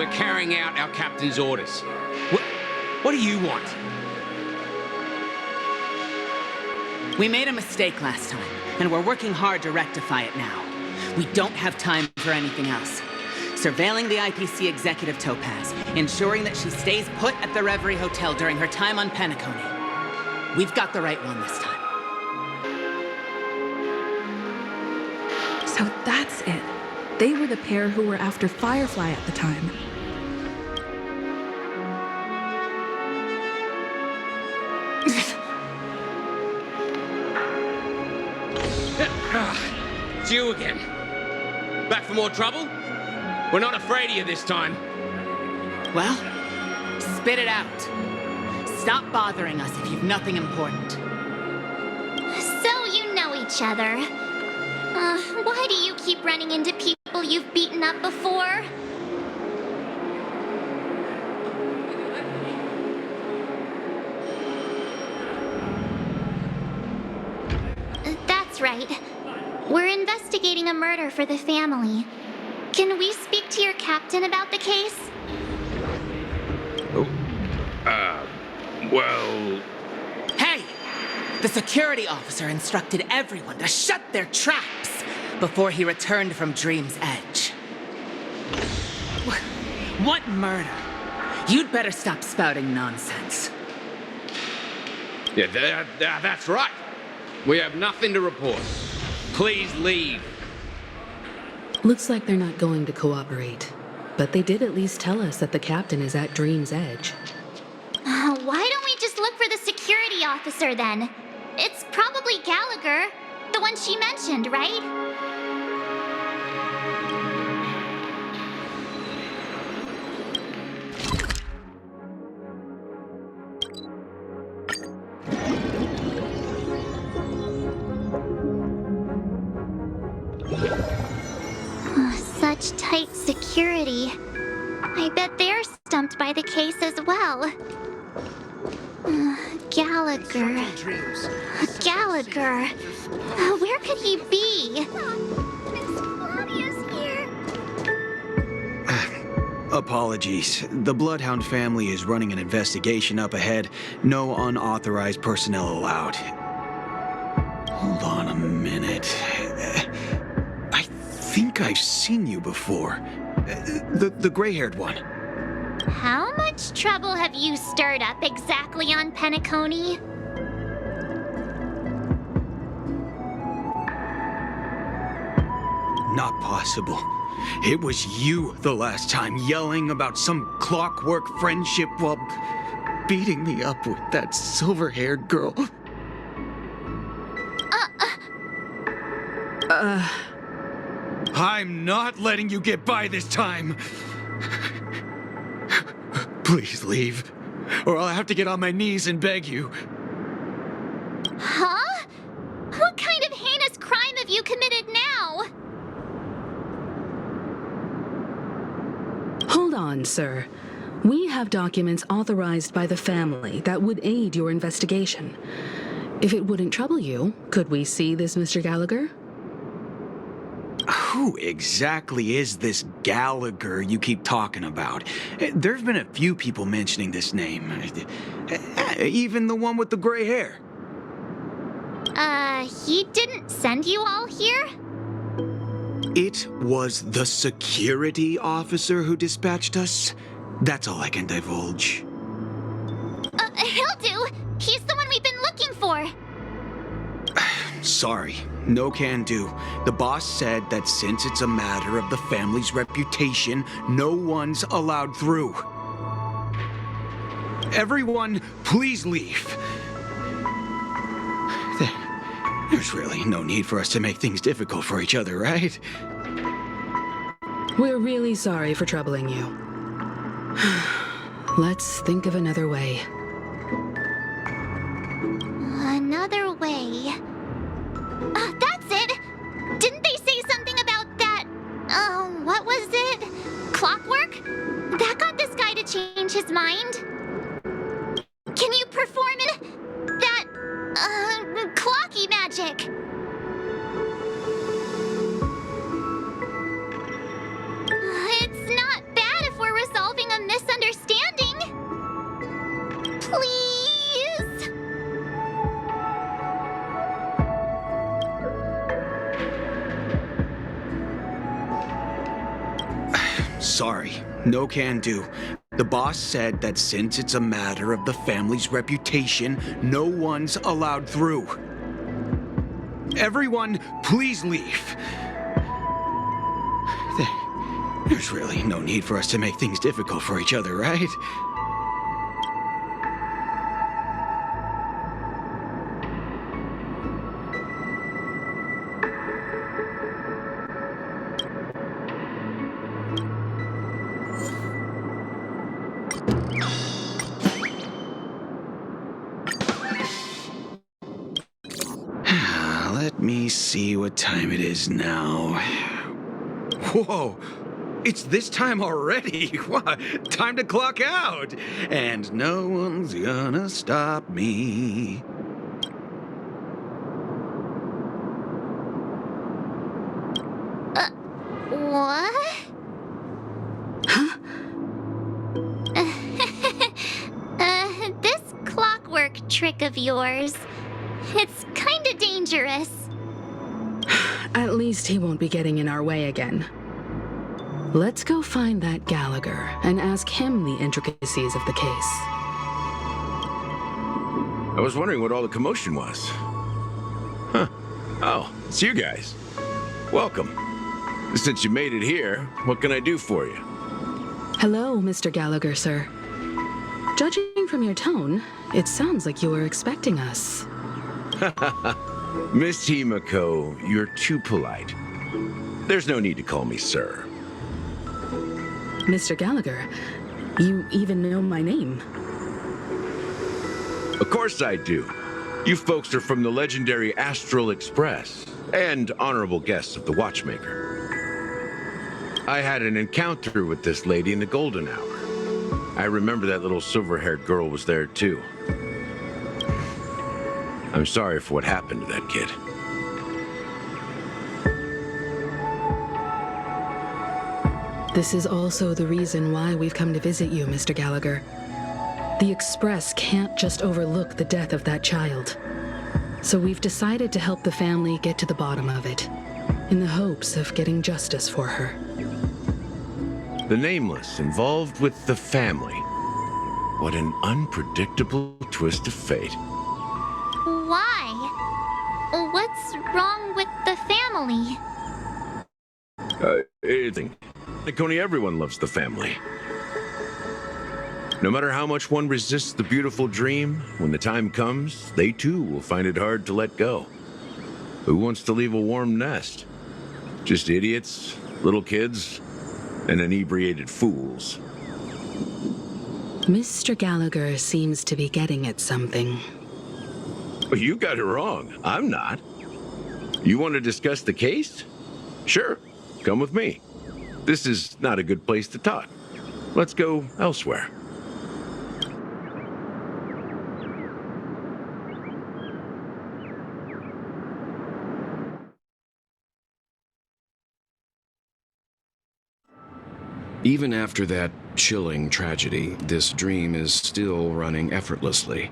we're carrying out our captain's orders. What do you want? We made a mistake last time, and we're working hard to rectify it now. We don't have time for anything else. Surveilling the IPC executive Topaz, ensuring that she stays put at the Reverie Hotel during her time on Penacony. We've got the right one this time. So that's it. They were the pair who were after Firefly at the time. It's you again. Back for more trouble? We're not afraid of you this time. Well, spit it out. Stop bothering us if you've nothing important. So you know each other. Why do you keep running into people you've beaten up before? That's right. We're investigating a murder for the family. Can we speak to your captain about the case? Well... Hey! The security officer instructed everyone to shut their traps before he returned from Dream's Edge. What murder? You'd better stop spouting nonsense. Yeah, that's right. We have nothing to report. Please leave. Looks like they're not going to cooperate. But they did at least tell us that the captain is at Dream's Edge. Why don't we just look for the security officer then? It's probably Gallagher, the one she mentioned, right? Such tight security. I bet they're stumped by the case as well. Gallagher. Gallagher. Where could he be? Miss Claudia's here. Apologies. The Bloodhound family is running an investigation up ahead. No unauthorized personnel allowed. Hold on a minute. I think I've seen you before. The gray-haired one. How much trouble have you stirred up exactly on Penacony? Not possible. It was you the last time, yelling about some clockwork friendship while beating me up with that silver-haired girl. I'm not letting you get by this time. Please leave, or I'll have to get on my knees and beg you. Huh? What kind of heinous crime have you committed now? Hold on, sir. We have documents authorized by the family that would aid your investigation. If it wouldn't trouble you, could we see this Mr. Gallagher? Who exactly is this Gallagher you keep talking about? There's been a few people mentioning this name. Even the one with the gray hair. He didn't send you all here? It was the security officer who dispatched us. That's all I can divulge. He'll do. He's the one we've been looking for. Sorry, no can do. The boss said that since it's a matter of the family's reputation, no one's allowed through. Everyone, please leave. There's really no need for us to make things difficult for each other, right? We're really sorry for troubling you. Let's think of another way. Another way. That's it! Didn't they say something about that? What was it? Clockwork? That got this guy to change his mind? Can you perform that, clocky magic? It's not bad if we're resolved Sorry, no can do. The boss said that since it's a matter of the family's reputation, no one's allowed through. Everyone, please leave. There's really no need for us to make things difficult for each other, right? Let me see what time it is now. Whoa! It's this time already! What? Time to clock out! And no one's gonna stop me. What? Huh? This clockwork trick of yours, it's kinda dangerous. At least he won't be getting in our way again. Let's go find that Gallagher and ask him the intricacies of the case. I was wondering what all the commotion was. Huh. Oh, it's you guys. Welcome. Since you made it here, what can I do for you? Hello, Mr. Gallagher, sir. Judging from your tone, it sounds like you were expecting us. Miss Himiko, you're too polite. There's no need to call me sir. Mr. Gallagher, you even know my name. Of course I do. You folks are from the legendary Astral Express and honorable guests of the Watchmaker. I had an encounter with this lady in the golden hour. I remember that little silver-haired girl was there too. I'm sorry for what happened to that kid. This is also the reason why we've come to visit you, Mr. Gallagher. The Express can't just overlook the death of that child. So we've decided to help the family get to the bottom of it, in the hopes of getting justice for her. The Nameless involved with the family. What an unpredictable twist of fate. Why? What's wrong with the family? Penacony, everyone loves the family. No matter how much one resists the beautiful dream, when the time comes, they too will find it hard to let go. Who wants to leave a warm nest? Just idiots, little kids, and inebriated fools. Mr. Gallagher seems to be getting at something. You got it wrong. I'm not. You want to discuss the case? Sure, come with me. This is not a good place to talk. Let's go elsewhere. Even after that chilling tragedy, this dream is still running effortlessly.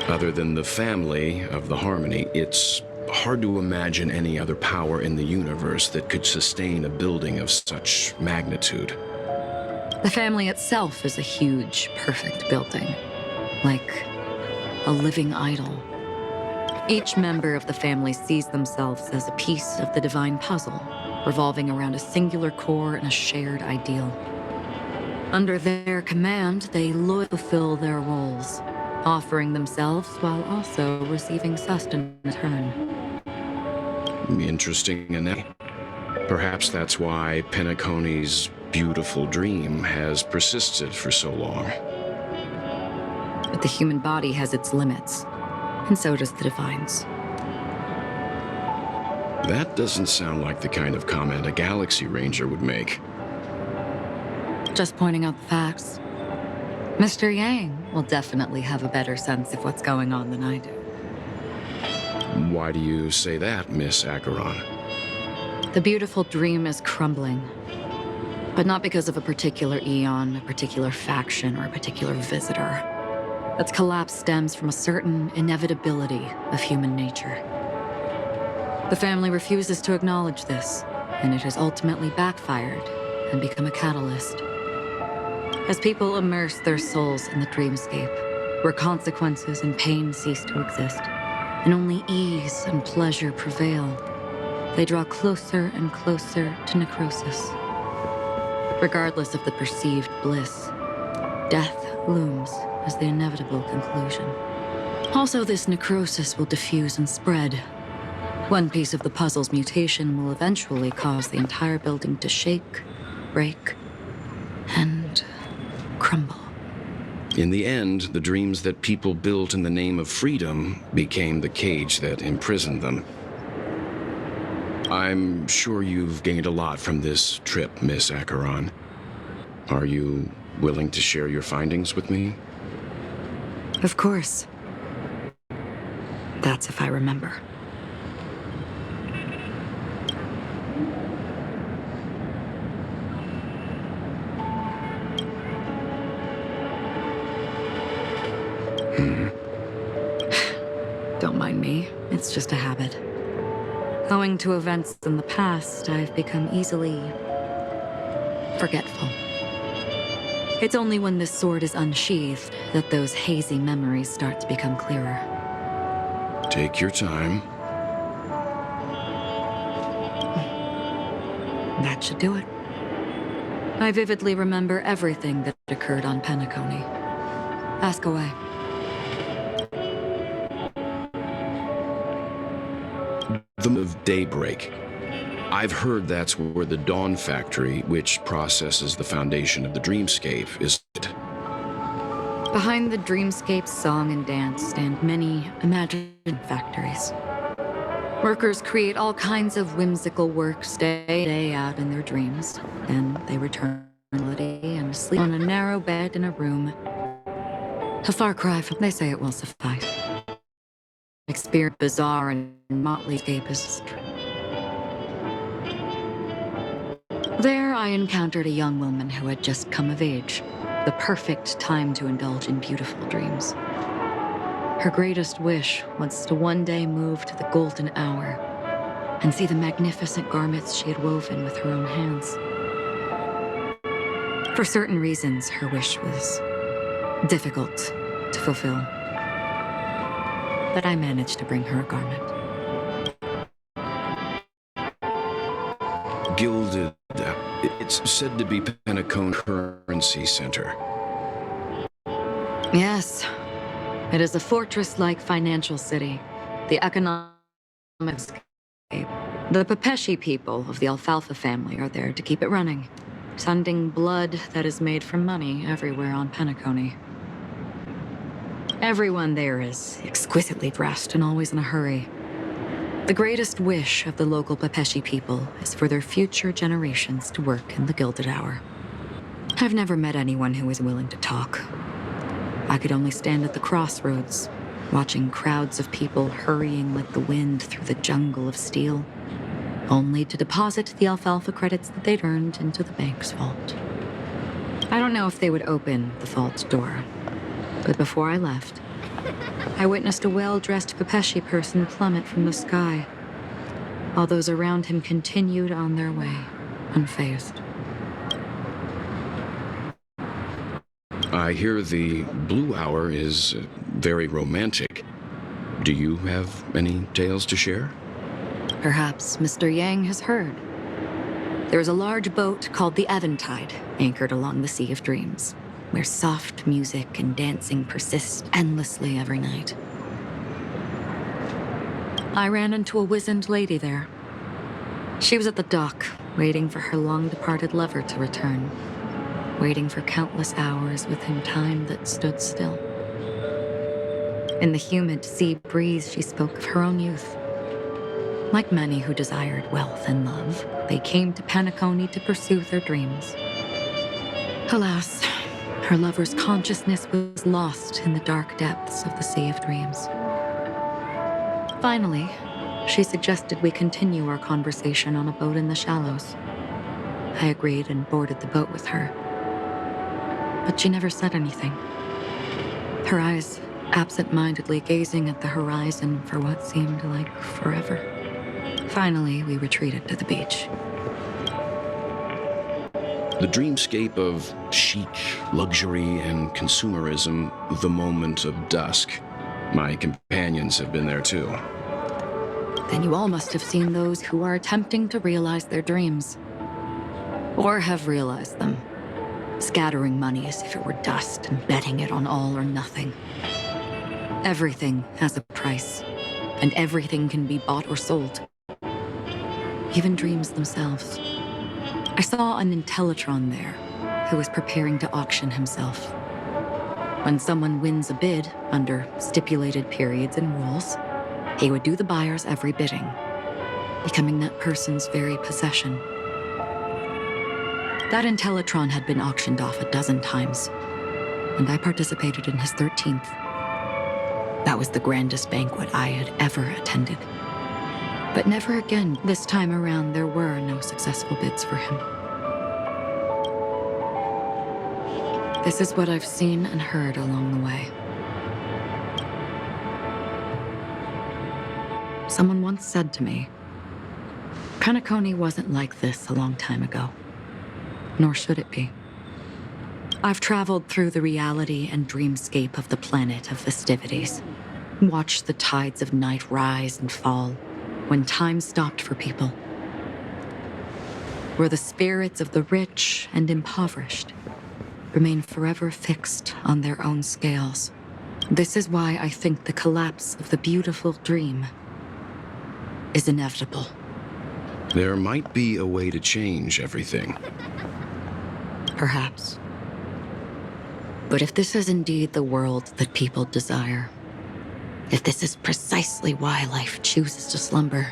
Other than the family of the Harmony, it's hard to imagine any other power in the universe that could sustain a building of such magnitude. The family itself is a huge, perfect building, like a living idol. Each member of the family sees themselves as a piece of the divine puzzle, revolving around a singular core and a shared ideal. Under their command, they loyally fulfill their roles, offering themselves while also receiving sustenance in return. Interesting enough. Perhaps that's why Penacony's beautiful dream has persisted for so long. But the human body has its limits, and so does the divine's. That doesn't sound like the kind of comment a Galaxy Ranger would make. Just pointing out the facts. Mr. Yang will definitely have a better sense of what's going on than I do. Why do you say that, Miss Acheron? The beautiful dream is crumbling. But not because of a particular eon, a particular faction, or a particular visitor. Its collapse stems from a certain inevitability of human nature. The family refuses to acknowledge this, and it has ultimately backfired and become a catalyst. As people immerse their souls in the dreamscape, where consequences and pain cease to exist, and only ease and pleasure prevail, they draw closer and closer to necrosis. Regardless of the perceived bliss, death looms as the inevitable conclusion. Also, this necrosis will diffuse and spread. One piece of the puzzle's mutation will eventually cause the entire building to shake, break, and crumble. In the end, the dreams that people built in the name of freedom became the cage that imprisoned them. I'm sure you've gained a lot from this trip, Miss Acheron. Are you willing to share your findings with me? Of course. That's if I remember. Don't mind me. It's just a habit. Owing to events in the past, I've become easily forgetful. It's only when this sword is unsheathed that those hazy memories start to become clearer. Take your time. That should do it. I vividly remember everything that occurred on Penacony. Ask away. Of daybreak. I've heard that's where the Dawn Factory, which processes the foundation of the dreamscape, is. Behind the dreamscape's song and dance stand many imagined factories. Workers create all kinds of whimsical works day out in their dreams. Then they return to reality and sleep on a narrow bed in a room. A far cry from they say it will suffice. Experience bizarre and motley escapists. There, I encountered a young woman who had just come of age, the perfect time to indulge in beautiful dreams. Her greatest wish was to one day move to the golden hour and see the magnificent garments she had woven with her own hands. For certain reasons, her wish was difficult to fulfill. But I managed to bring her a garment. Gilded. It's said to be Penacony Currency Center. Yes. It is a fortress-like financial city. The economic escape. The Pepeshi people of the Alfalfa family are there to keep it running, sending blood that is made from money everywhere on Penacony. Everyone there is exquisitely dressed and always in a hurry. The greatest wish of the local Pepeshi people is for their future generations to work in the Gilded Hour. I've never met anyone who is willing to talk. I could only stand at the crossroads, watching crowds of people hurrying like the wind through the jungle of steel, only to deposit the alfalfa credits that they'd earned into the bank's vault. I don't know if they would open the vault door, but before I left, I witnessed a well-dressed Pepeshi person plummet from the sky, while those around him continued on their way, unfazed. I hear the Blue Hour is very romantic. Do you have any tales to share? Perhaps Mr. Yang has heard. There is a large boat called the Eventide, anchored along the Sea of Dreams, where soft music and dancing persist endlessly every night. I ran into a wizened lady there. She was at the dock, waiting for her long-departed lover to return, waiting for countless hours within time that stood still. In the humid sea breeze, she spoke of her own youth. Like many who desired wealth and love, they came to Penacony to pursue their dreams. Alas, her lover's consciousness was lost in the dark depths of the Sea of Dreams. Finally, she suggested we continue our conversation on a boat in the shallows. I agreed and boarded the boat with her. But she never said anything. Her eyes absent-mindedly gazing at the horizon for what seemed like forever. Finally, we retreated to the beach. The dreamscape of chic, luxury, and consumerism, the moment of dusk. My companions have been there too. Then you all must have seen those who are attempting to realize their dreams. Or have realized them. Scattering money as if it were dust and betting it on all or nothing. Everything has a price, and everything can be bought or sold. Even dreams themselves. I saw an Intellitron there, who was preparing to auction himself. When someone wins a bid, under stipulated periods and rules, he would do the buyer's every bidding, becoming that person's very possession. That Intellitron had been auctioned off 12 times, and I participated in his 13th. That was the grandest banquet I had ever attended. But never again, this time around, there were no successful bids for him. This is what I've seen and heard along the way. Someone once said to me, Penacony wasn't like this a long time ago, nor should it be. I've traveled through the reality and dreamscape of the planet of festivities, watched the tides of night rise and fall when time stopped for people, where the spirits of the rich and impoverished remain forever fixed on their own scales. This is why I think the collapse of the beautiful dream is inevitable. There might be a way to change everything. Perhaps. But if this is indeed the world that people desire, if this is precisely why life chooses to slumber,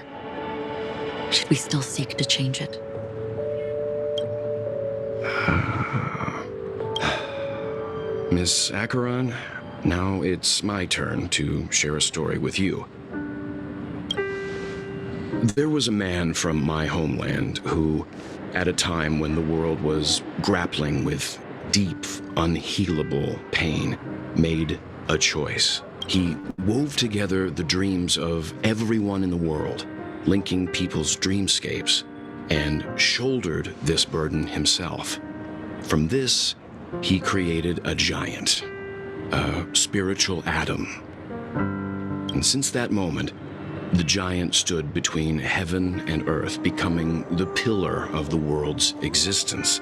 should we still seek to change it? Miss Acheron, now it's my turn to share a story with you. There was a man from my homeland who, at a time when the world was grappling with deep, unhealable pain, made a choice. He wove together the dreams of everyone in the world, linking people's dreamscapes, and shouldered this burden himself. From this, he created a giant, a spiritual atom. And since that moment, the giant stood between heaven and earth, becoming the pillar of the world's existence.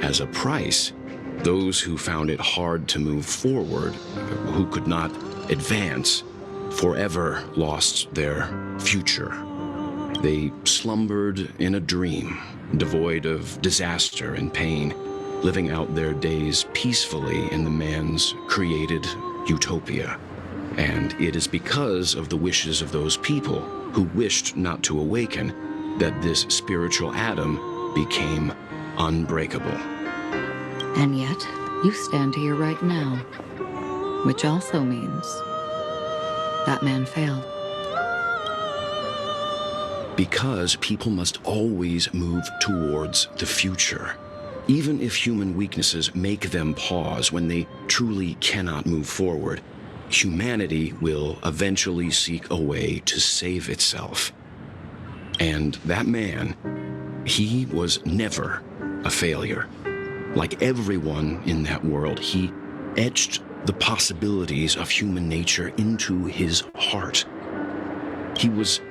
As a price, those who found it hard to move forward, who could not advance, forever lost their future. They slumbered in a dream, devoid of disaster and pain, living out their days peacefully in the man's created utopia. And it is because of the wishes of those people who wished not to awaken that this spiritual atom became unbreakable. And yet, you stand here right now, which also means that man failed. Because people must always move towards the future. Even if human weaknesses make them pause when they truly cannot move forward, humanity will eventually seek a way to save itself. And that man, he was never a failure. Like everyone in that world, he etched the possibilities of human nature into his heart. He was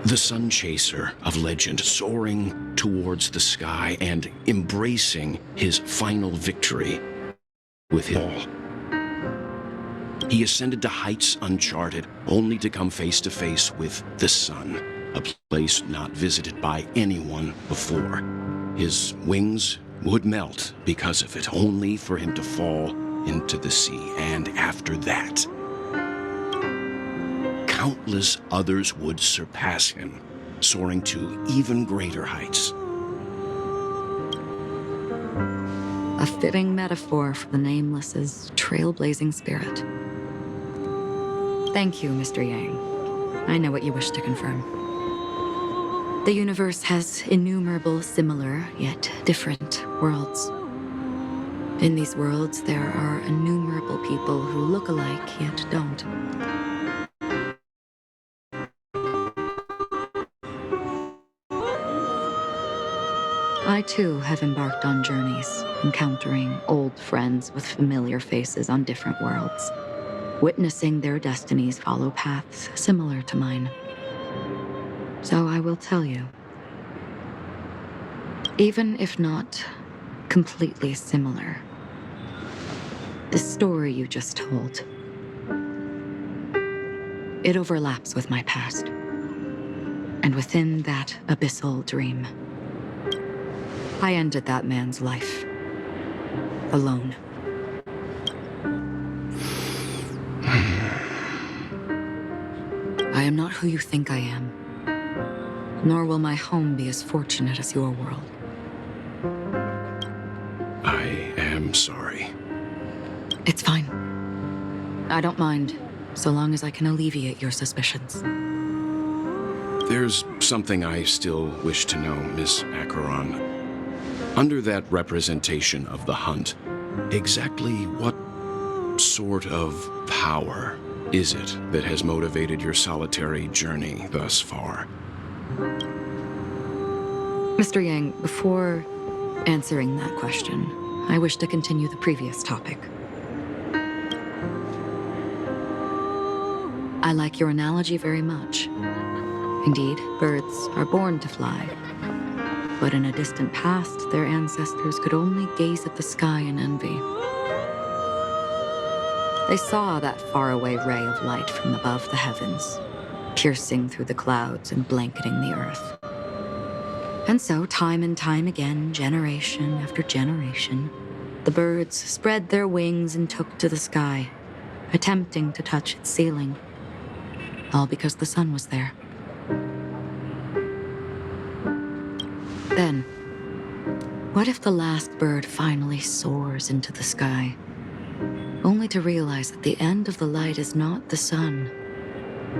the sun chaser of legend, soaring towards the sky and embracing his final victory with it all. He ascended to heights uncharted, only to come face to face with the sun, a place not visited by anyone before. His wings would melt because of it, only for him to fall into the sea. And after that, countless others would surpass him, soaring to even greater heights. A fitting metaphor for the Nameless's trailblazing spirit. Thank you, Mr. Yang. I know what you wish to confirm. The universe has innumerable similar, yet different worlds. In these worlds, there are innumerable people who look alike, yet don't. I too have embarked on journeys, encountering old friends with familiar faces on different worlds, witnessing their destinies follow paths similar to mine. So I will tell you, even if not completely similar, the story you just told, it overlaps with my past. And within that abyssal dream, I ended that man's life. Alone. I am not who you think I am. Nor will my home be as fortunate as your world. I am sorry. It's fine. I don't mind, so long as I can alleviate your suspicions. There's something I still wish to know, Miss Acheron. Under that representation of the hunt, exactly what sort of power is it that has motivated your solitary journey thus far? Mr. Yang, before answering that question, I wish to continue the previous topic. I like your analogy very much. Indeed, birds are born to fly. But in a distant past, their ancestors could only gaze at the sky in envy. They saw that faraway ray of light from above the heavens, piercing through the clouds and blanketing the earth. And so, time and time again, generation after generation, the birds spread their wings and took to the sky, attempting to touch its ceiling, all because the sun was there. Then, what if the last bird finally soars into the sky, only to realize that the end of the light is not the sun,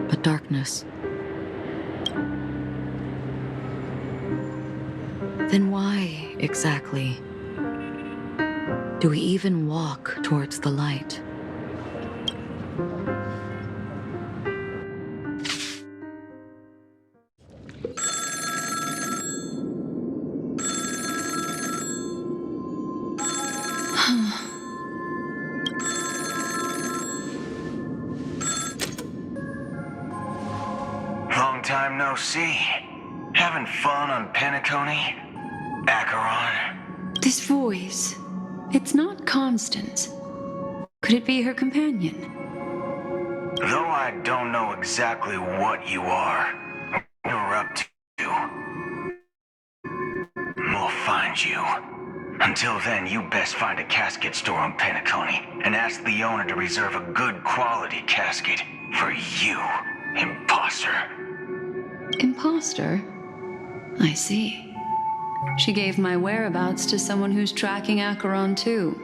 but darkness? Then why, exactly, do we even walk towards the light? Long time no see. Having fun on penacony? Acheron? This voice, it's not Constance. Could it be her companion? Though I don't know exactly what you are, you're up to, we'll find you. Until then, you best find a casket store on Penacony and ask the owner to reserve a good quality casket for you, imposter. Imposter? I see. She gave my whereabouts to someone who's tracking Acheron too.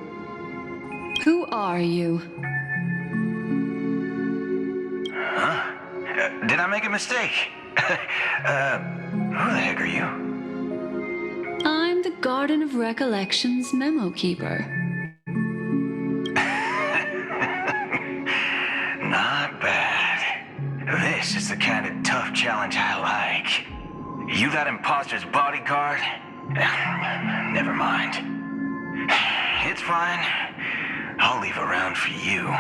Who are you? Huh? Did I make a mistake? Who the heck are you? I'm the Garden of Recollection's memo keeper. Not bad. This is the kind of tough challenge I like. You that imposter's bodyguard? Never mind. It's fine. I'll leave a round for you.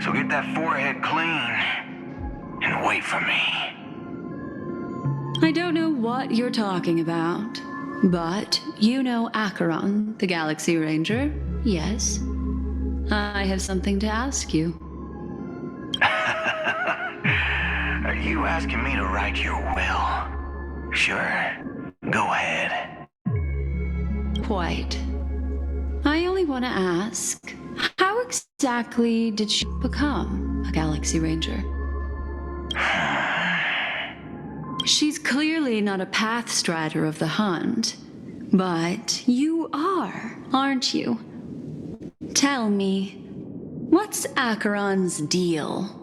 So get that forehead clean and wait for me. I don't know what you're talking about, but you know Acheron, the Galaxy Ranger, yes? I have something to ask you. Are you asking me to write your will? Sure. Go ahead. Quite. I only want to ask, how exactly did she become a Galaxy Ranger? She's clearly not a path strider of the hunt, but you are, aren't you? Tell me, what's Acheron's deal?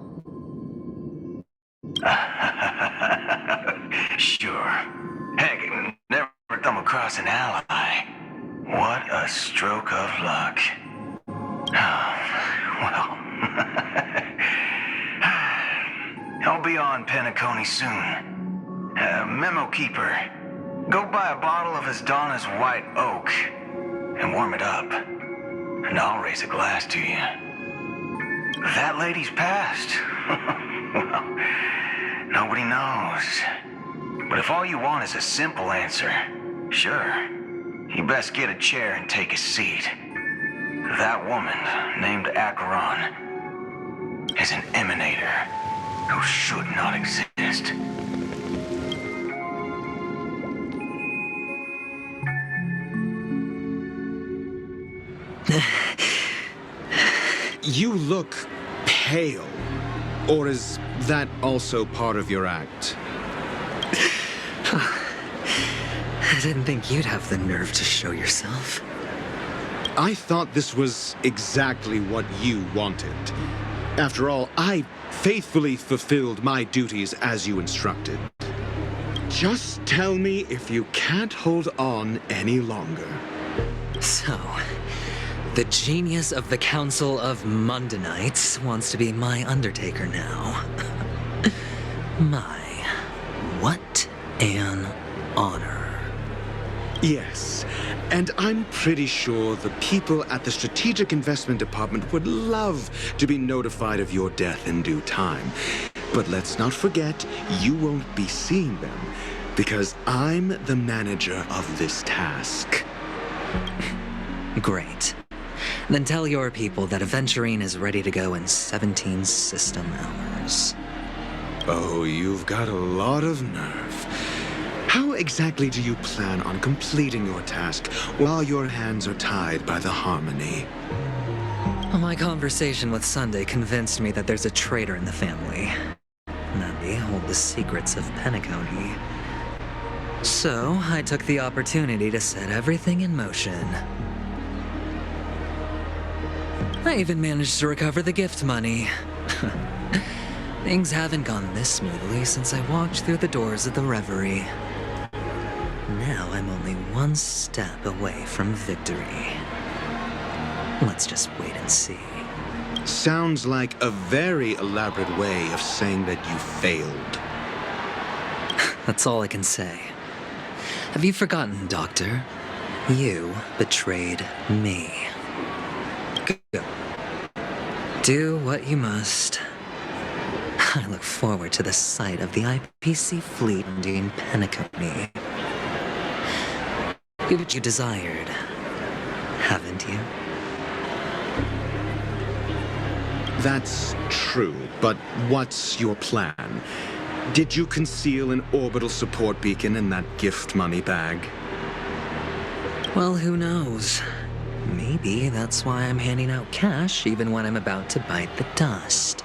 Sure. Heck, never come across an ally. What a stroke of luck. Well, I'll be on Penacony soon. Memo Keeper, Go buy a bottle of Asdana's White Oak and warm it up. And I'll raise a glass to you. That lady's passed. Well, nobody knows. But if all you want is a simple answer, sure, you best get a chair and take a seat. That woman, named Acheron, is an emanator who should not exist. You look pale. Or is that also part of your act? I didn't think you'd have the nerve to show yourself. I thought this was exactly what you wanted. After all, I faithfully fulfilled my duties as you instructed. Just tell me if you can't hold on any longer. So, the genius of the Council of Mundanites wants to be my Undertaker now. What an honor. Yes, and I'm pretty sure the people at the Strategic Investment Department would love to be notified of your death in due time. But let's not forget, you won't be seeing them, because I'm the manager of this task. Great. Then tell your people that Aventurine is ready to go in 17 system hours. Oh, you've got a lot of nerve. How exactly do you plan on completing your task while your hands are tied by the harmony? My conversation with Sunday convinced me that there's a traitor in the family. That they hold the secrets of penacony. So, I took the opportunity to set everything in motion. I even managed to recover the gift money. Things haven't gone this smoothly since I walked through the doors of the Reverie. Now I'm only one step away from victory. Let's just wait and see. Sounds like a very elaborate way of saying that you failed. That's all I can say. Have you forgotten, Doctor? You betrayed me. Go. Do what you must. I look forward to the sight of the IPC fleet ending penacony. You've what you desired, haven't you? That's true, but what's your plan? Did you conceal an orbital support beacon in that gift money bag? Well, who knows? Maybe that's why I'm handing out cash even when I'm about to bite the dust.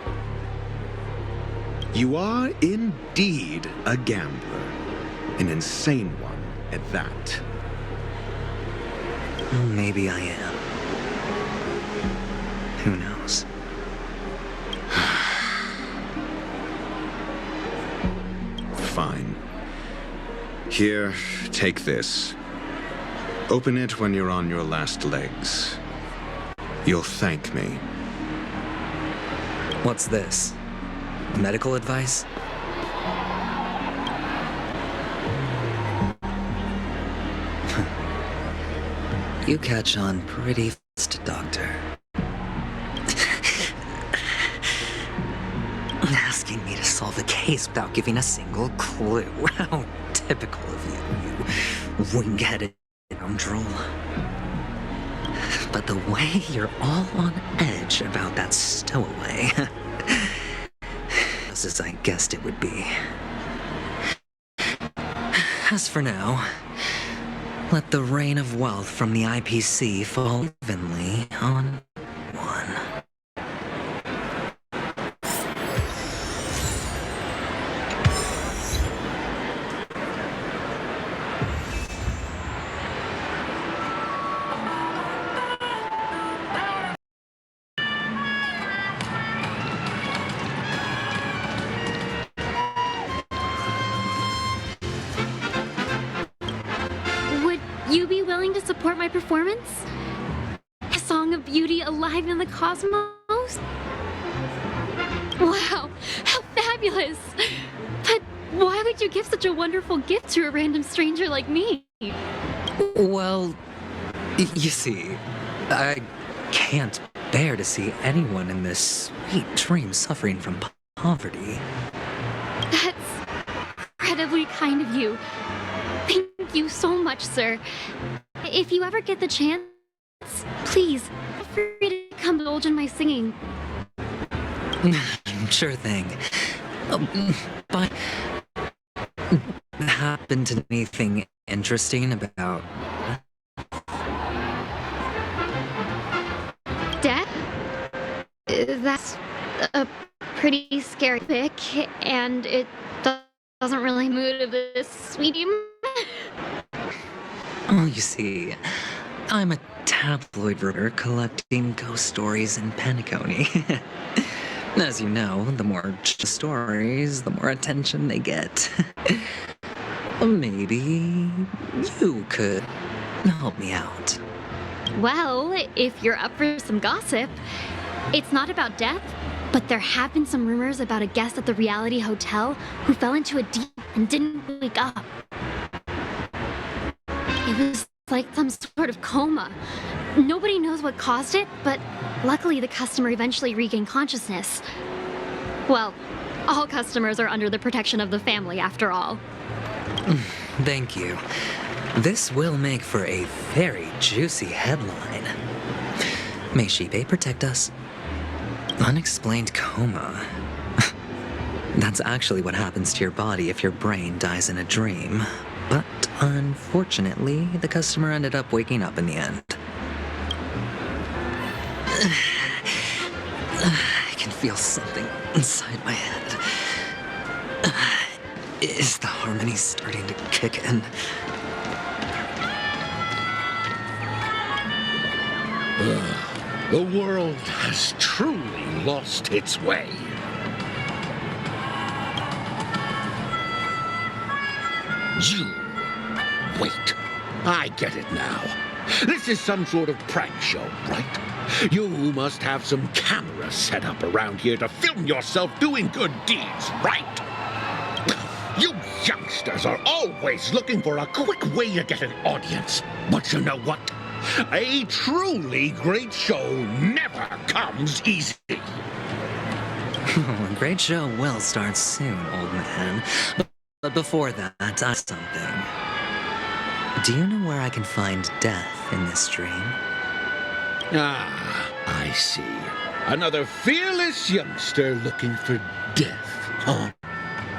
You are indeed a gambler. An insane one at that. Maybe I am. Who knows? Fine. Here, take this. Open it when you're on your last legs. You'll thank me. What's this? Medical advice? You catch on pretty fast, Doctor. Asking me to solve a case without giving a single clue. How typical of you, you wing-headed scoundrel. But the way you're all on edge about that stowaway, just as I guessed it would be. As for now, let the rain of wealth from the IPC fall evenly on one. You be willing to support my performance? A song of beauty alive in the cosmos? Wow, how fabulous! But why would you give such a wonderful gift to a random stranger like me? Well, you see, I can't bear to see anyone in this sweet dream suffering from poverty. That's incredibly kind of you. Thank you so much, sir. If you ever get the chance, please, feel free to come indulge in my singing. Sure thing. But happened to anything interesting about Death? That's a pretty scary pick, and it doesn't really move this sweetie. Oh, you see, I'm a tabloid reporter collecting ghost stories in penacony. As you know, the more stories, the more attention they get. Maybe you could help me out. Well, if you're up for some gossip, it's not about death, but there have been some rumors about a guest at the reality hotel who fell into a deep and didn't wake up. It was like some sort of coma. Nobody knows what caused it, but luckily the customer eventually regained consciousness. Well, all customers are under the protection of the family after all. Thank you. This will make for a very juicy headline. May Shibe protect us. Unexplained coma. That's actually what happens to your body if your brain dies in a dream. But unfortunately, the customer ended up waking up in the end. I can feel something inside my head. Is the harmony starting to kick in? The world has truly lost its way. You. Wait. I get it now. This is some sort of prank show, right? You must have some cameras set up around here to film yourself doing good deeds, right? You youngsters are always looking for a quick way to get an audience. But you know what? A truly great show never comes easy. A great show will start soon, old man. But before that, I have something. Do you know where I can find death in this dream? Ah, I see. Another fearless youngster looking for death, huh?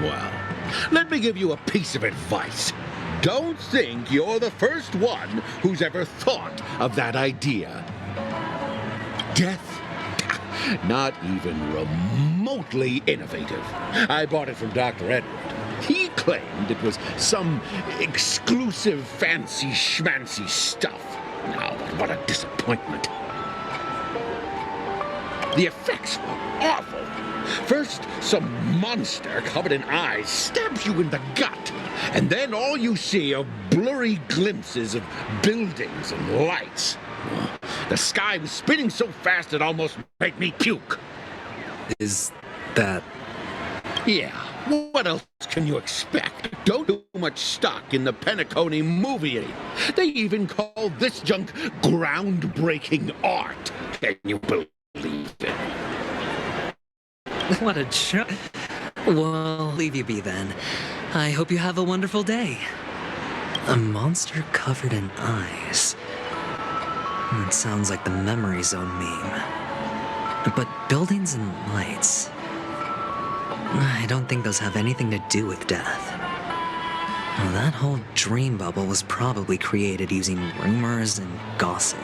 Well, let me give you a piece of advice. Don't think you're the first one who's ever thought of that idea. Death? Not even remotely innovative. I bought it from Dr. Edward. He claimed it was some exclusive fancy schmancy stuff. Now, what a disappointment. The effects were awful. First, some monster covered in eyes stabs you in the gut, and then all you see are blurry glimpses of buildings and lights. The sky was spinning so fast it almost made me puke. Is that... Yeah, what else can you expect? Don't do much stock in the penacony movie. They even call this junk groundbreaking art. Can you believe it? What a joke. Well, leave you be then. I hope you have a wonderful day. A monster covered in eyes. It sounds like the Memory Zone meme. But buildings and lights... I don't think those have anything to do with death. Well, that whole dream bubble was probably created using rumors and gossip.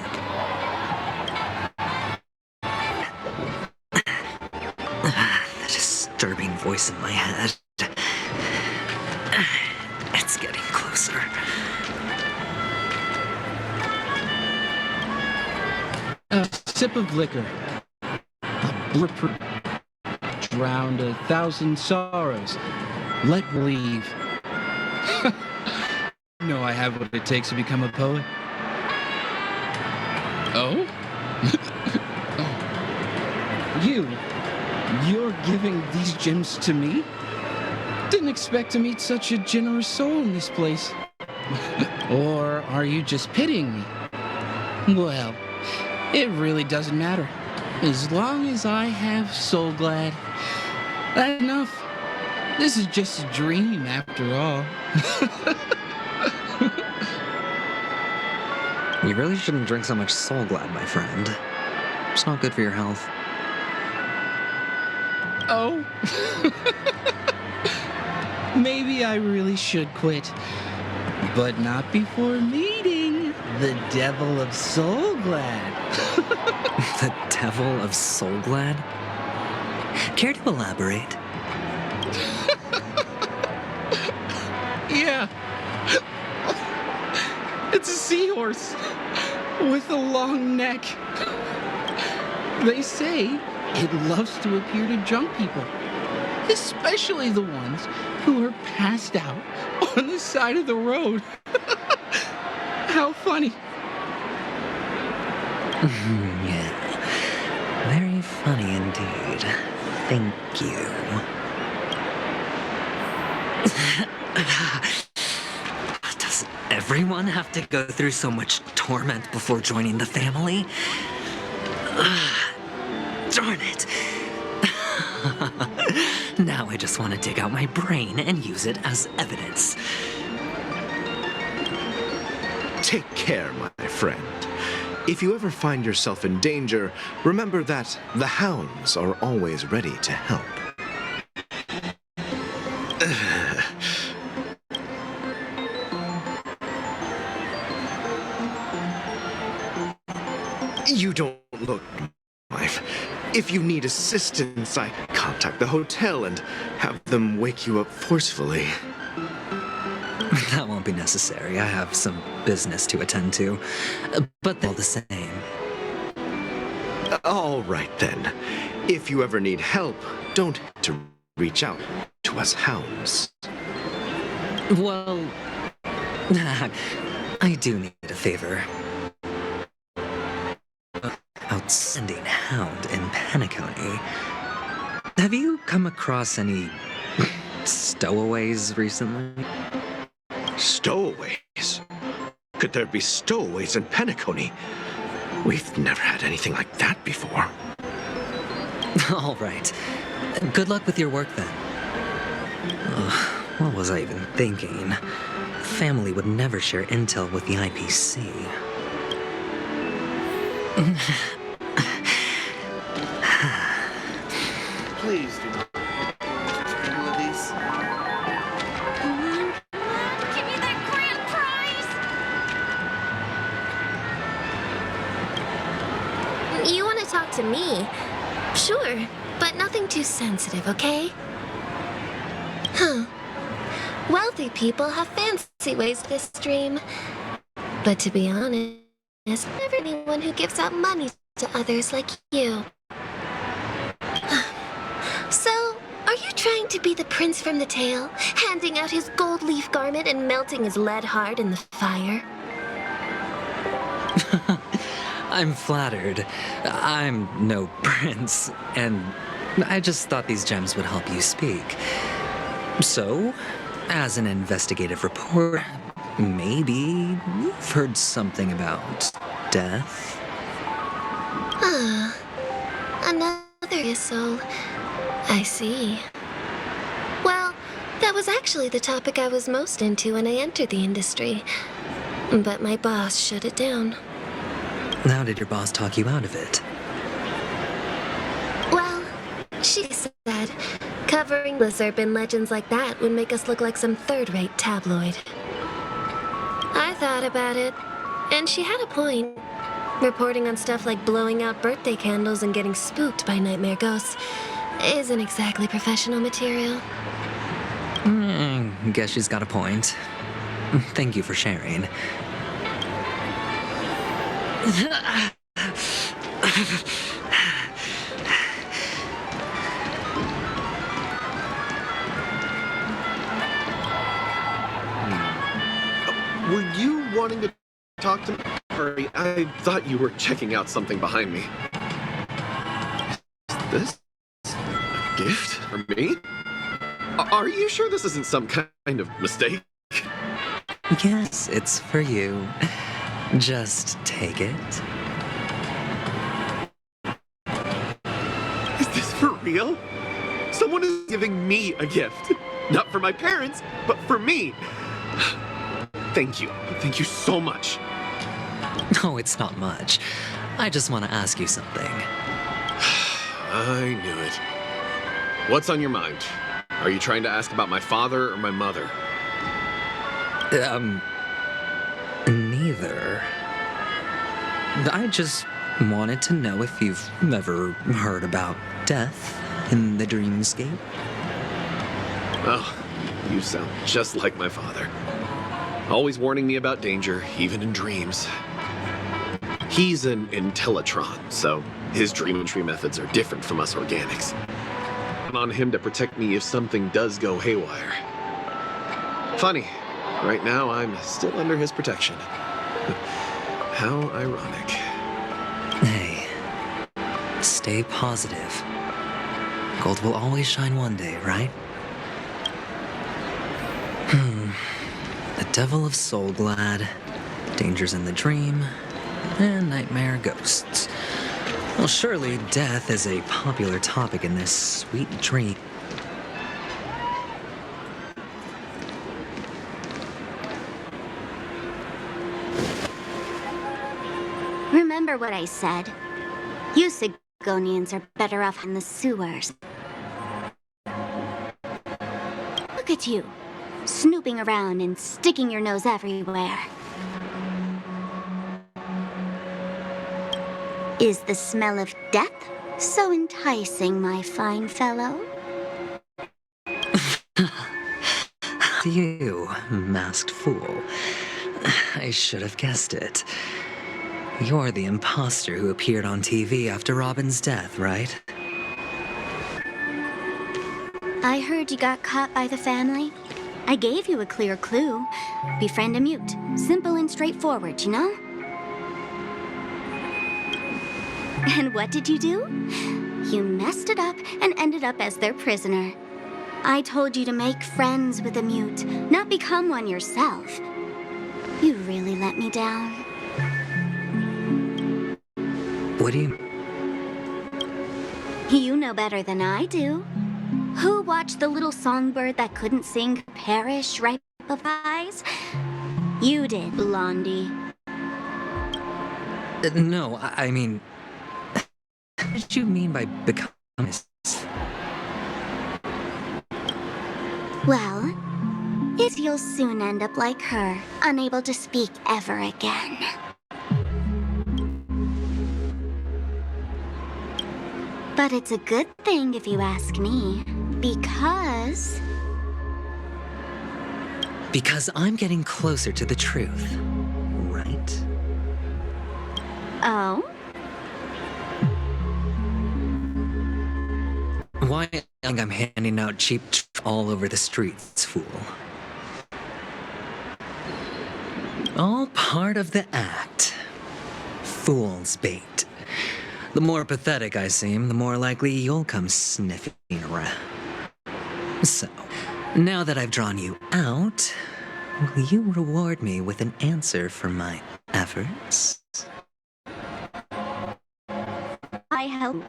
The disturbing voice in my head. It's getting closer. A sip of liquor. A blip drowned 1,000 sorrows. Let me leave. No, I have what it takes to become a poet. Oh? Oh. You're giving these gems to me? Didn't expect to meet such a generous soul in this place. Or are you just pitying me? Well, it really doesn't matter. As long as I have Soul Glad, that's enough. This is just a dream after all. You really shouldn't drink so much Soul Glad, my friend. It's not good for your health. Oh. Maybe I really should quit. But not before meeting the Devil of Soul Glad. The Devil of Soul Glad? Care to elaborate? Yeah. It's a seahorse with a long neck. They say it loves to appear to drunk people, especially the ones who are passed out on the side of the road. How funny. Yeah. Very funny indeed. Thank you. Does everyone have to go through so much torment before joining the family? Darn it. Now I just want to dig out my brain and use it as evidence. Take care, my friend. If you ever find yourself in danger, remember that the hounds are always ready to help. You don't look alive. If you need assistance, I contact the hotel and have them wake you up forcefully. That won't be necessary. I have some business to attend to. But all the same. All right, then. If you ever need help, don't hesitate to reach out to us hounds. Well, I do need a favor. Outstanding hound in penacony. Have you come across any stowaways recently? Stowaways? Could there be stowaways in penacony? We've never had anything like that before. All right. Good luck with your work, then. What was I even thinking? Family would never share intel with the IPC. Please do not any of these. Give me that grand prize! You want to talk to me? Sure, but nothing too sensitive, okay? Huh. Wealthy people have fancy ways to this dream. But to be honest, never anyone who gives out money to others like you. So, are you trying to be the prince from the tale, handing out his gold leaf garment and melting his lead heart in the fire? I'm flattered. I'm no prince, and I just thought these gems would help you speak. So, as an investigative reporter, maybe you've heard something about death? Another soul. I see. Well, that was actually the topic I was most into when I entered the industry. But my boss shut it down. How did your boss talk you out of it? Well, she said covering lizard and legends like that would make us look like some third-rate tabloid. I thought about it, and she had a point. Reporting on stuff like blowing out birthday candles and getting spooked by nightmare ghosts isn't exactly professional material. Guess she's got a point. Thank you for sharing. Were you wanting to talk to me? Sorry, I thought you were checking out something behind me. Is this a gift for me? Are you sure this isn't some kind of mistake? Yes, it's for you. Just take it. Is this for real? Someone is giving me a gift. Not for my parents, but for me. Thank you. Thank you so much. No, it's not much. I just want to ask you something. I knew it. What's on your mind? Are you trying to ask about my father or my mother? Neither. I just wanted to know if you've ever heard about death in the dreamscape. Oh, you sound just like my father. Always warning me about danger, even in dreams. He's an Intellitron, so his dream entry methods are different from us organics. I'm on him to protect me if something does go haywire. Funny, right now I'm still under his protection. How ironic. Hey, stay positive. Gold will always shine one day, right? The Devil of Soulglad, Dangers in the Dream, and Nightmare Ghosts. Well, surely death is a popular topic in this sweet dream. Remember what I said. You Sigonians are better off in the sewers. Look at you, snooping around and sticking your nose everywhere. Is the smell of death so enticing, my fine fellow? You, masked fool. I should have guessed it. You're the imposter who appeared on TV after Robin's death, right? I heard you got caught by the family. I gave you a clear clue. Befriend a mute. Simple and straightforward, you know? And what did you do? You messed it up and ended up as their prisoner. I told you to make friends with a mute, not become one yourself. You really let me down. What do you... You know better than I do. Who watched the little songbird that couldn't sing perish right of eyes? You did, Blondie. No, I mean... What did you mean by becoming this? Well, if you'll soon end up like her, unable to speak ever again. But it's a good thing if you ask me, because... Because I'm getting closer to the truth, right? Oh? Why do you think I'm handing out cheap all over the streets, fool? All part of the act. Fool's bait. The more pathetic I seem, the more likely you'll come sniffing around. So, now that I've drawn you out, will you reward me with an answer for my efforts? I help.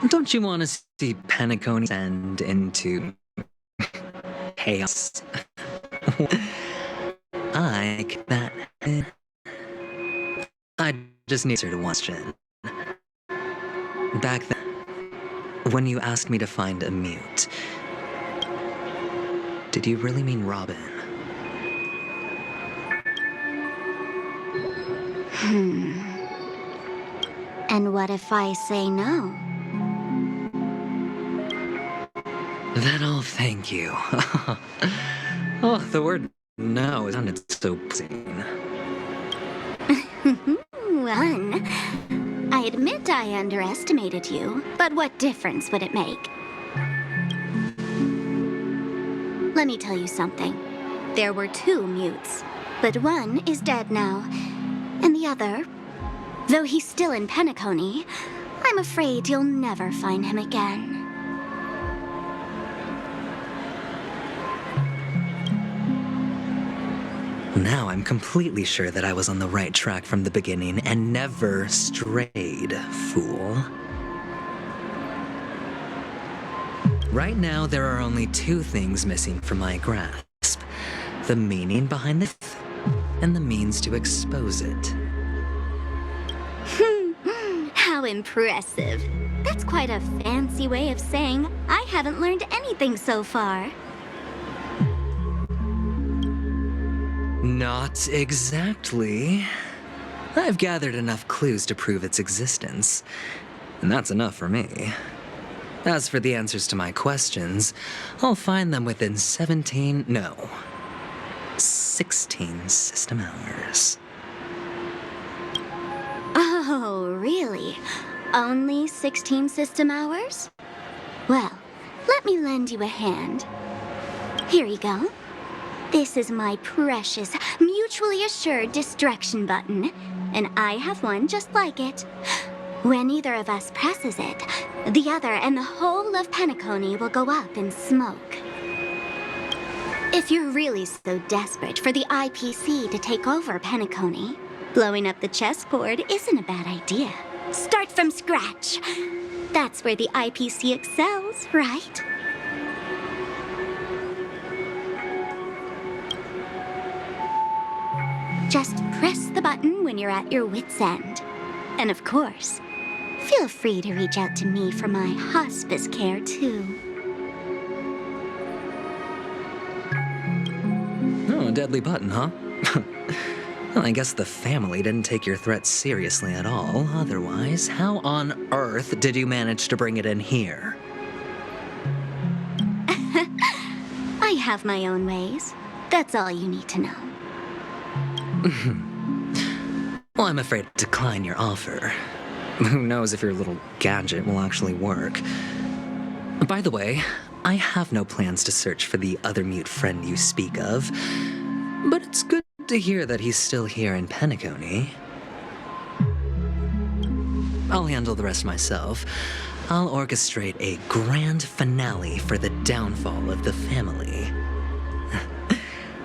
Don't you want to see penacony end into chaos? I that. I just need her to watch it. Back then, when you asked me to find a mute, did you really mean Robin? And what if I say no? Then I'll thank you. Oh, the word no sounded so plain. One. I admit I underestimated you, but what difference would it make? Let me tell you something. There were two mutes, but one is dead now, and the other, though he's still in Penacony, I'm afraid you'll never find him again. Now I'm completely sure that I was on the right track from the beginning and never strayed, fool. Right now, there are only two things missing from my grasp. The meaning behind the and the means to expose it. How impressive. That's quite a fancy way of saying I haven't learned anything so far. Not exactly. I've gathered enough clues to prove its existence, and that's enough for me. As for the answers to my questions, I'll find them within 16 system hours. Oh, really? Only 16 system hours? Well, let me lend you a hand. Here you go. This is my precious, mutually assured distraction button, and I have one just like it. When either of us presses it, the other and the whole of Penacony will go up in smoke. If you're really so desperate for the IPC to take over Penacony, blowing up the chessboard isn't a bad idea. Start from scratch. That's where the IPC excels, right? Just press the button when you're at your wit's end. And of course, feel free to reach out to me for my hospice care, too. Oh, a deadly button, huh? Well, I guess the family didn't take your threat seriously at all. Otherwise, how on earth did you manage to bring it in here? I have my own ways. That's all you need to know. Well, I'm afraid to decline your offer. Who knows if your little gadget will actually work. By the way, I have no plans to search for the other mute friend you speak of, but it's good to hear that he's still here in Penacony. I'll handle the rest myself. I'll orchestrate a grand finale for the downfall of the family.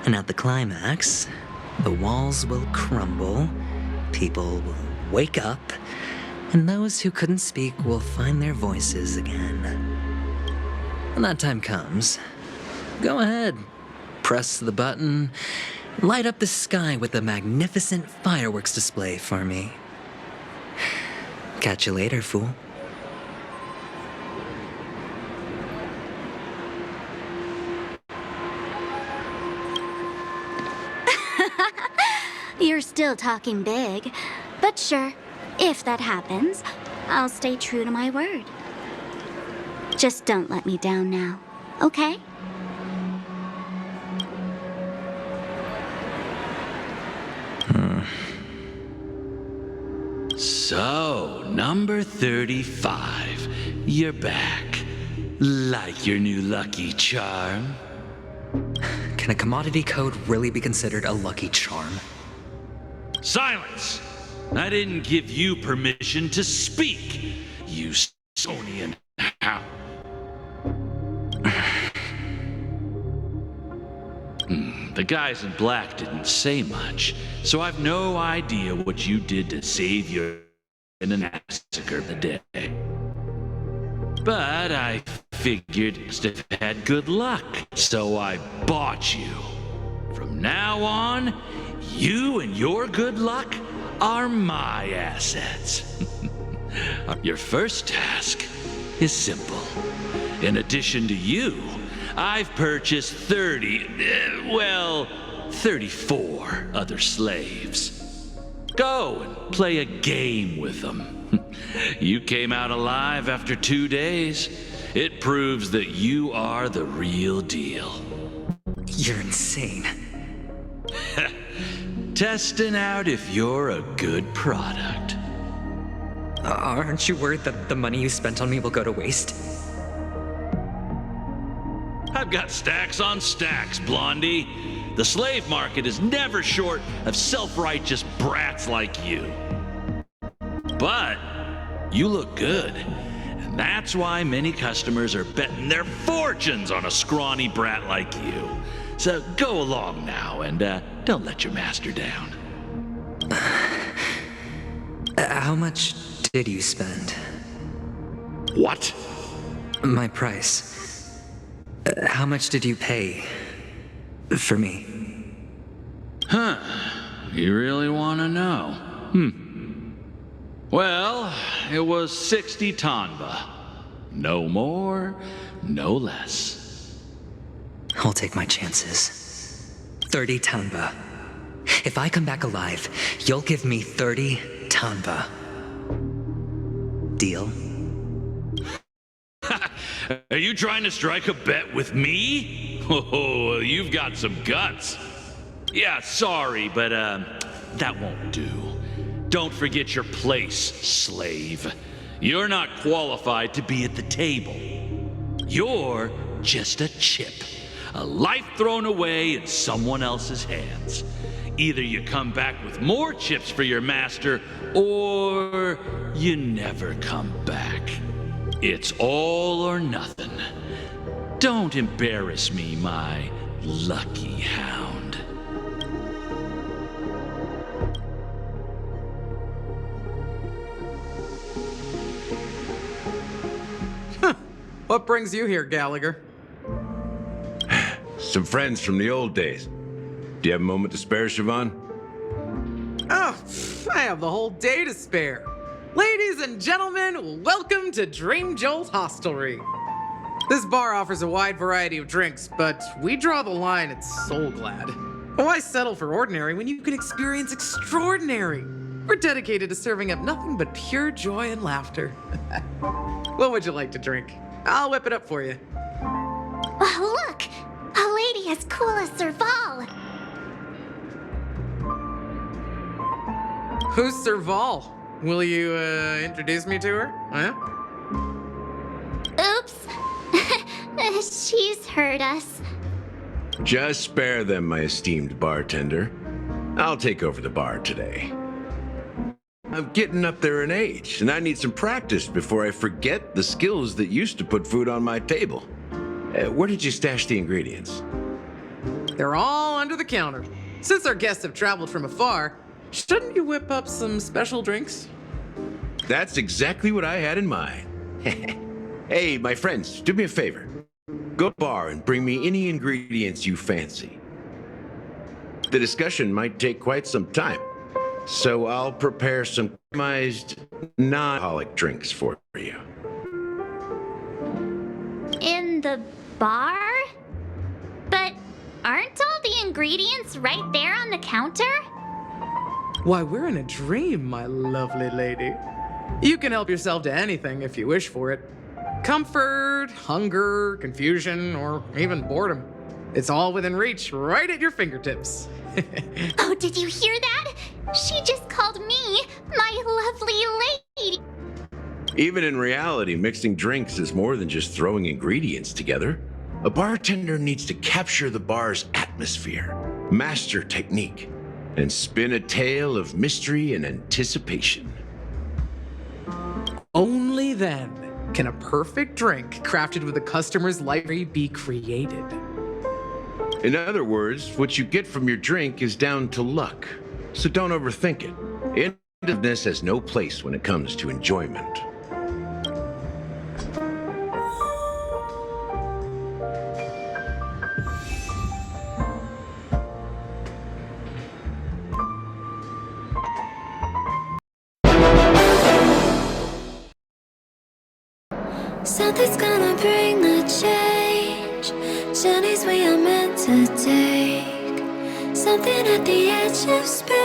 And at the climax, the walls will crumble, people will wake up, and those who couldn't speak will find their voices again. When that time comes, go ahead, press the button, light up the sky with a magnificent fireworks display for me. Catch you later, fool. You're still talking big, but sure, if that happens, I'll stay true to my word. Just don't let me down now, okay? So, number 35. You're back. Like your new lucky charm? Can a commodity code really be considered a lucky charm? Silence! I didn't give you permission to speak, you Sonian hound. The guys in black didn't say much, so I've no idea what you did to save your in a massacre the day. But I figured you must have had good luck, so I bought you. From now on, you and your good luck are my assets. Your first task is simple. In addition to you, I've purchased 34 other slaves. Go and play a game with them. You came out alive after 2 days. It proves that you are the real deal. You're insane. Testing out if you're a good product. Aren't you worried that the money you spent on me will go to waste? I've got stacks on stacks, Blondie. The slave market is never short of self-righteous brats like you. But you look good, and that's why many customers are betting their fortunes on a scrawny brat like you. So go along now and Don't let your master down. How much did you spend? What? My price. How much did you pay for me? Huh. You really want to know? Well, it was 60 tanba. No more, no less. I'll take my chances. 30 tanba. If I come back alive, you'll give me 30 tanba. Deal? Are you trying to strike a bet with me? Oh, you've got some guts. Yeah, sorry, but that won't do. Don't forget your place, slave. You're not qualified to be at the table. You're just a chip. A life thrown away in someone else's hands. Either you come back with more chips for your master, or you never come back. It's all or nothing. Don't embarrass me, my lucky hound. What brings you here, Gallagher? Some friends from the old days. Do you have a moment to spare, Siobhan? Oh, I have the whole day to spare. Ladies and gentlemen, welcome to Dream Jolt Hostelry. This bar offers a wide variety of drinks, but we draw the line at Soul Glad. Why settle for ordinary when you can experience extraordinary? We're dedicated to serving up nothing but pure joy and laughter. What would you like to drink? I'll whip it up for you. Oh, look! A lady as cool as Serval. Who's Serval? Will you, introduce me to her? Huh? Oops. She's heard us. Just spare them, my esteemed bartender. I'll take over the bar today. I'm getting up there in age, and I need some practice before I forget the skills that used to put food on my table. Where did you stash the ingredients? They're all under the counter. Since our guests have traveled from afar, shouldn't you whip up some special drinks? That's exactly what I had in mind. Hey, my friends, do me a favor. Go to the bar and bring me any ingredients you fancy. The discussion might take quite some time, so I'll prepare some customized, non-alcoholic drinks for you. In the bar? But aren't all the ingredients right there on the counter? Why, we're in a dream, my lovely lady. You can help yourself to anything if you wish for it. Comfort, hunger, confusion, or even boredom. It's all within reach, right at your fingertips. Oh, did you hear that? She just called me my lovely lady. Even in reality, mixing drinks is more than just throwing ingredients together. A bartender needs to capture the bar's atmosphere, master technique, and spin a tale of mystery and anticipation. Only then can a perfect drink crafted with the customer's library be created. In other words, what you get from your drink is down to luck, so don't overthink it. Inventiveness has no place when it comes to enjoyment. Something's gonna bring the change. Journeys we are meant to take. Something at the edge of space.